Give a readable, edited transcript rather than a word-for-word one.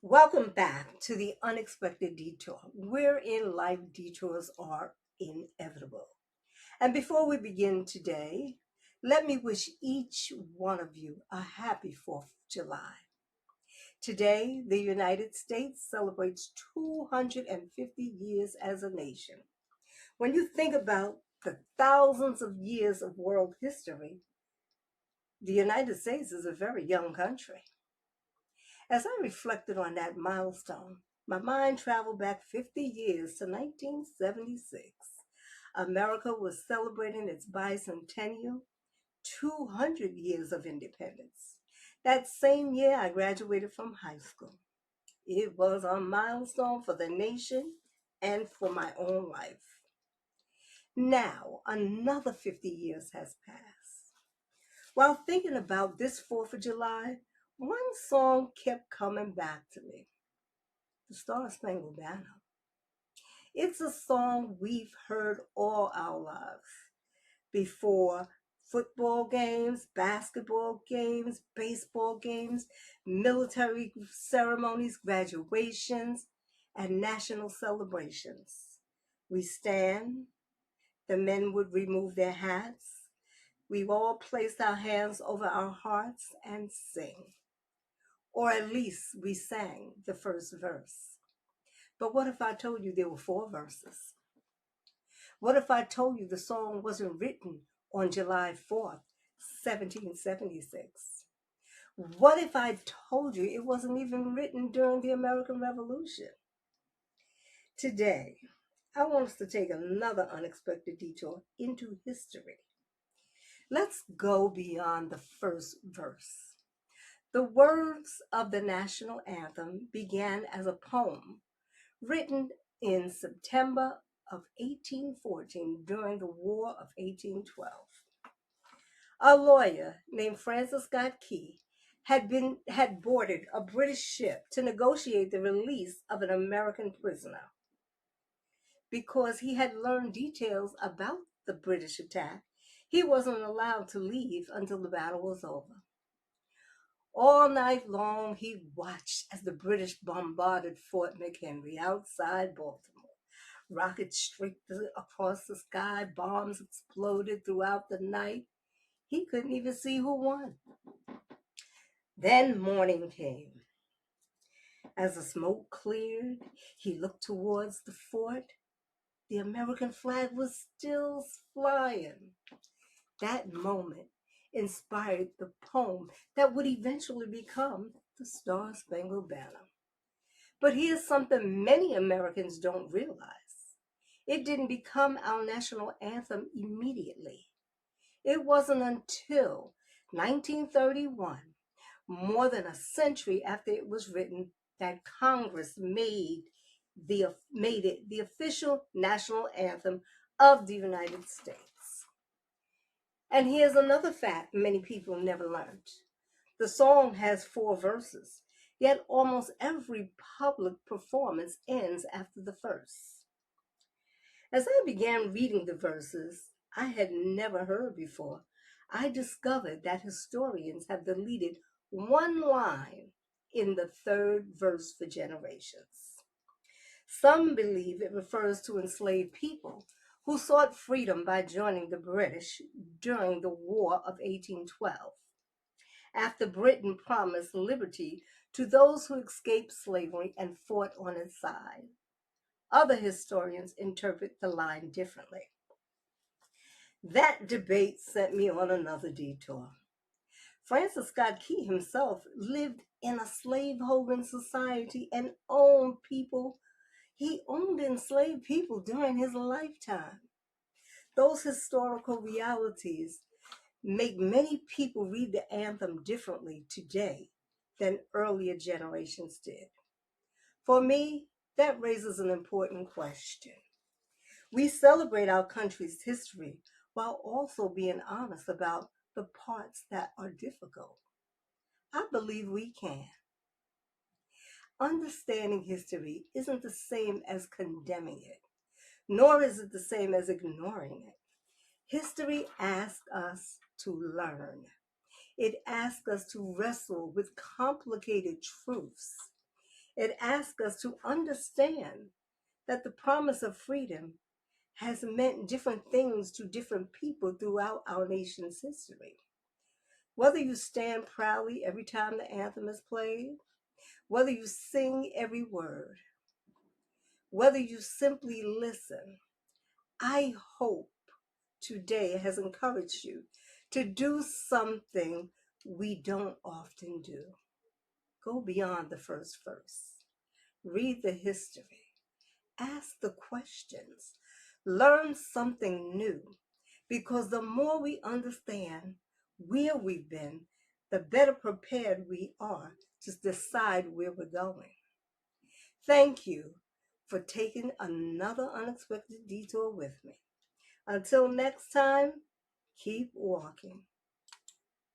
Welcome back to the Unexpected Detour, wherein life detours are inevitable. And before we begin today, let me wish each one of you a happy 4th of July. Today, the United States celebrates 250 years as a nation. When you think about the thousands of years of world history, the United States is a very young country. As I reflected on that milestone, my mind traveled back 50 years to 1976. America was celebrating its bicentennial, 200 years of independence. That same year, I graduated from high school. It was a milestone for the nation and for my own life. Now, another 50 years has passed. While thinking about this 4th of July, one song kept coming back to me. The Star-Spangled Banner. It's a song we've heard all our lives. Before football games, basketball games, baseball games, military ceremonies, graduations, and national celebrations. We stand, the men would remove their hats. We all placed our hands over our hearts and sing. Or at least we sang the first verse. But what if I told you there were 4 verses? What if I told you the song wasn't written on July 4th, 1776? What if I told you it wasn't even written during the American Revolution? Today, I want us to take another unexpected detour into history. Let's go beyond the first verse. The words of the national anthem began as a poem written in September of 1814 during the War of 1812. A lawyer named Francis Scott Key had boarded a British ship to negotiate the release of an American prisoner. Because he had learned details about the British attack, he wasn't allowed to leave until the battle was over. All night long, he watched as the British bombarded Fort McHenry outside Baltimore. Rockets streaked across the sky, bombs exploded throughout the night. He couldn't even see who won. Then morning came. As the smoke cleared, he looked towards the fort. The American flag was still flying. That moment inspired the poem that would eventually become the Star-Spangled Banner. But here's something many Americans don't realize. It didn't become our national anthem immediately. It wasn't until 1931, more than a century after it was written, that Congress made it the official national anthem of the United States. And here's another fact many people never learned. The song has 4 verses, yet almost every public performance ends after the first. As I began reading the verses I had never heard before, I discovered that historians have deleted one line in the 3rd verse for generations. Some believe it refers to enslaved people who sought freedom by joining the British during the War of 1812, after Britain promised liberty to those who escaped slavery and fought on its side. Other historians interpret the line differently. That debate sent me on another detour. Francis Scott Key himself lived in a slaveholding society and he owned enslaved people during his lifetime. Those historical realities make many people read the anthem differently today than earlier generations did. For me, that raises an important question. We celebrate our country's history while also being honest about the parts that are difficult. I believe we can. Understanding history isn't the same as condemning it, nor is it the same as ignoring it. History asks us to learn. It asks us to wrestle with complicated truths. It asks us to understand that the promise of freedom has meant different things to different people throughout our nation's history. Whether you stand proudly every time the anthem is played, whether you sing every word, whether you simply listen, I hope today has encouraged you to do something we don't often do. Go beyond the first verse. Read the history. Ask the questions. Learn something new. Because the more we understand where we've been, the better prepared we are to decide where we're going. Thank you for taking another unexpected detour with me. Until next time, keep walking.